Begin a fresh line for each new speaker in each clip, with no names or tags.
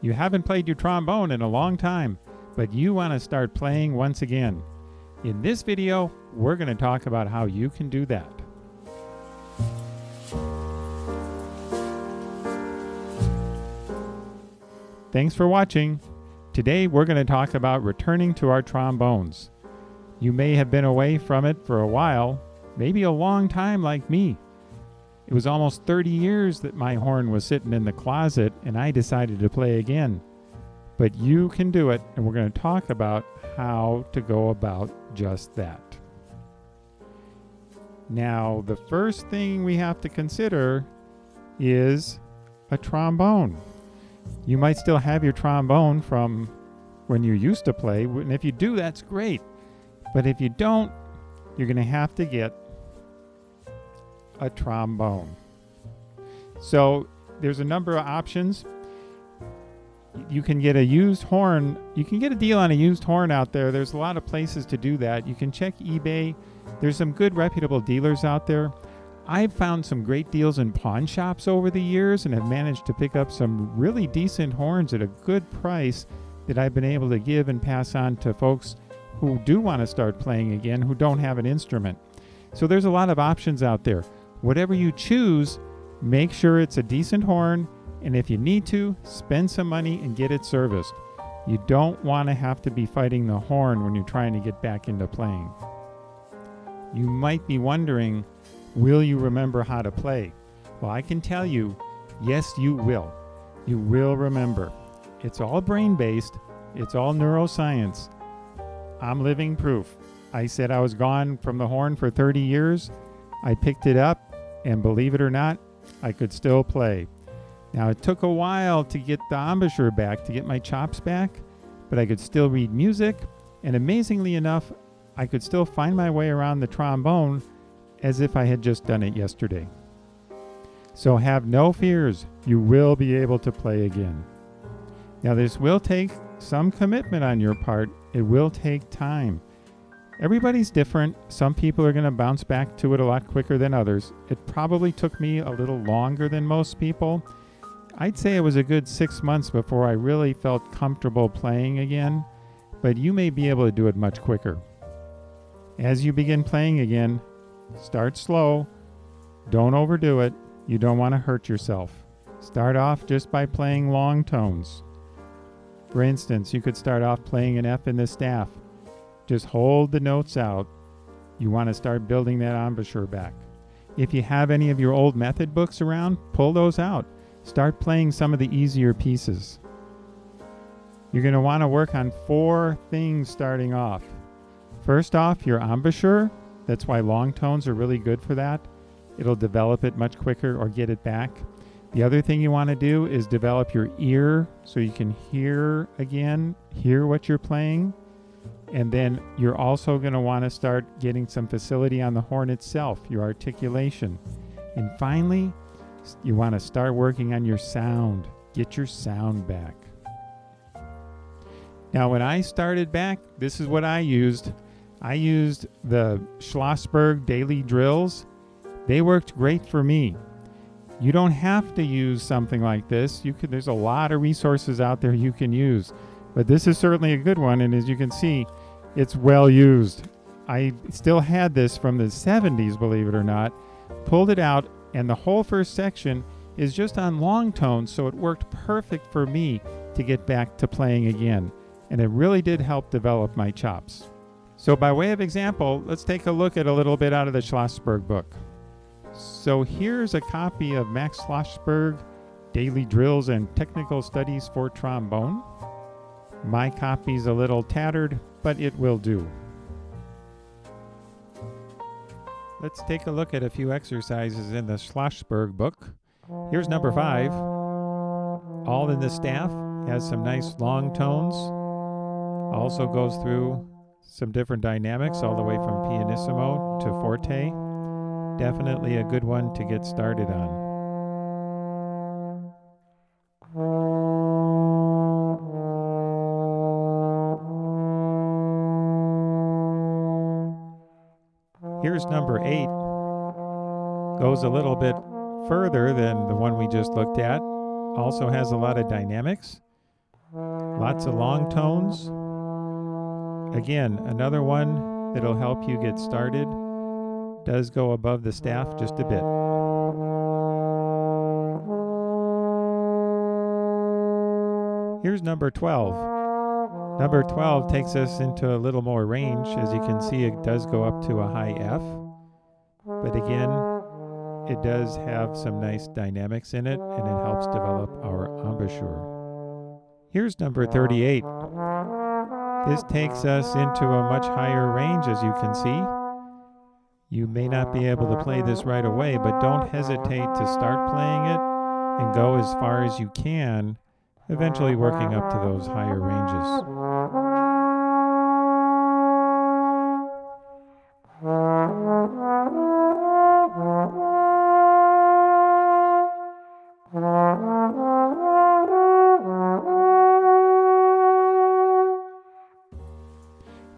You haven't played your trombone in a long time, but you want to start playing once again. In this video, we're going to talk about how you can do that. Thanks for watching. Today we're going to talk about returning to our trombones. You may have been away from it for a while, maybe a long time like me. It was almost 30 years that my horn was sitting in the closet and I decided to play again. But you can do it, and we're going to talk about how to go about just that. Now, the first thing we have to consider is a trombone. You might still have your trombone from when you used to play, and if you do, that's great. But if you don't, you're going to have to get a trombone. So there's a number of options. You can get a used horn. You can get a deal on a used horn out there. There's a lot of places to do that. You can check eBay. There's some good reputable dealers out there. I've found some great deals in pawn shops over the years and have managed to pick up some really decent horns at a good price that I've been able to give and pass on to folks who do want to start playing again, who don't have an instrument. So there's a lot of options out there. Whatever you choose, make sure it's a decent horn, and if you need to, spend some money and get it serviced. You don't want to have to be fighting the horn when you're trying to get back into playing. You might be wondering, will you remember how to play? Well, I can tell you, yes, you will. You will remember. It's all brain-based. It's all neuroscience. I'm living proof. I said I was gone from the horn for 30 years. I picked it up, and believe it or not, I could still play. Now, it took a while to get the embouchure back, to get my chops back, but I could still read music, and amazingly enough, I could still find my way around the trombone as if I had just done it yesterday. So have no fears. You will be able to play again. Now, this will take some commitment on your part. It will take time. Everybody's different. Some people are going to bounce back to it a lot quicker than others. It probably took me a little longer than most people. I'd say it was a good 6 months before I really felt comfortable playing again, but you may be able to do it much quicker. As you begin playing again, start slow. Don't overdo it. You don't want to hurt yourself. Start off just by playing long tones. For instance, you could start off playing an F in the staff. Just hold the notes out. You want to start building that embouchure back. If you have any of your old method books around, pull those out. Start playing some of the easier pieces. You're going to want to work on 4 things starting off. First off, your embouchure. That's why long tones are really good for that. It'll develop it much quicker or get it back. The other thing you want to do is develop your ear so you can hear again, hear what you're playing. And then you're also going to want to start getting some facility on the horn itself, your articulation. And finally, you want to start working on your sound. Get your sound back. Now, when I started back, this is what I used. I used the Schlossberg Daily Drills. They worked great for me. You don't have to use something like this. There's a lot of resources out there you can use. But this is certainly a good one, and as you can see, it's well used. I still had this from the 70s, believe it or not. Pulled it out, and the whole first section is just on long tones, so it worked perfect for me to get back to playing again. And it really did help develop my chops. So by way of example, let's take a look at a little bit out of the Schlossberg book. So here's a copy of Max Schlossberg Daily Drills and Technical Studies for Trombone. My copy's a little tattered, but it will do. Let's take a look at a few exercises in the Schlossberg book. Here's number 5. All in the staff. Has some nice long tones. Also goes through some different dynamics all the way from pianissimo to forte. Definitely a good one to get started on. Here's number 8. Goes a little bit further than the one we just looked at. Also has a lot of dynamics. Lots of long tones. Again, another one that'll help you get started. Does go above the staff just a bit. Here's number 12. Number 12 takes us into a little more range. As you can see, it does go up to a high F. But again, it does have some nice dynamics in it, and it helps develop our embouchure. Here's number 38. This takes us into a much higher range, as you can see. You may not be able to play this right away, but don't hesitate to start playing it and go as far as you can, eventually working up to those higher ranges.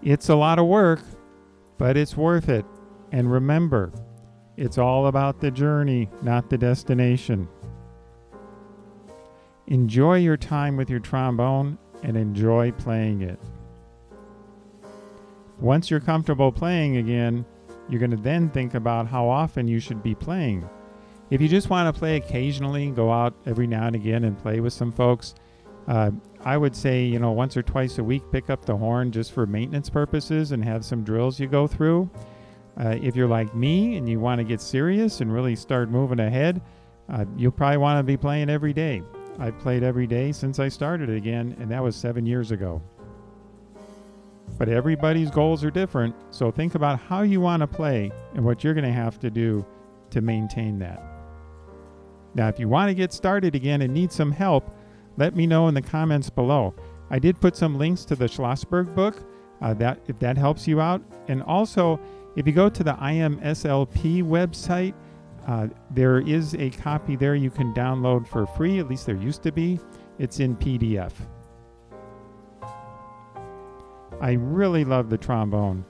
It's a lot of work, but it's worth it. And remember, it's all about the journey, not the destination. Enjoy your time with your trombone and enjoy playing it. Once you're comfortable playing again, you're going to then think about how often you should be playing. If you just want to play occasionally, go out every now and again and play with some folks, I would say, once or twice a week, pick up the horn just for maintenance purposes and have some drills you go through. If you're like me and you want to get serious and really start moving ahead, you'll probably want to be playing every day. I've played every day since I started again, and that was 7 years ago. But everybody's goals are different, so think about how you want to play and what you're going to have to do to maintain that. Now, if you want to get started again and need some help, let me know in the comments below. I did put some links to the Schlossberg book, if that helps you out. And also, if you go to the IMSLP website, there is a copy there you can download for free, at least there used to be. It's in PDF. I really love the trombone,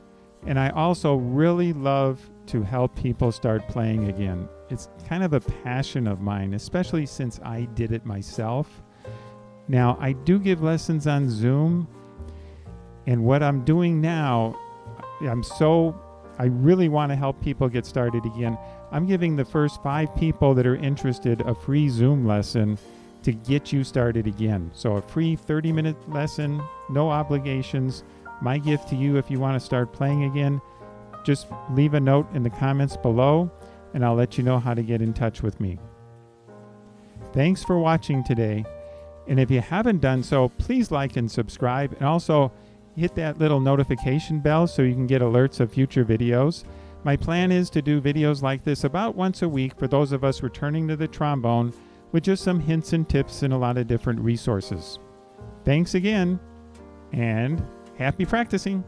and I also really love to help people start playing again. It's kind of a passion of mine, especially since I did it myself. Now, I do give lessons on Zoom, and what I'm doing now, I really want to help people get started again. I'm giving the first 5 people that are interested a free Zoom lesson to get you started again. So a free 30-minute lesson, no obligations. My gift to you if you want to start playing again, just leave a note in the comments below, and I'll let you know how to get in touch with me. Thanks for watching today. And if you haven't done so, please like and subscribe, and also hit that little notification bell so you can get alerts of future videos. My plan is to do videos like this about once a week for those of us returning to the trombone, with just some hints and tips and a lot of different resources. Thanks again, and happy practicing!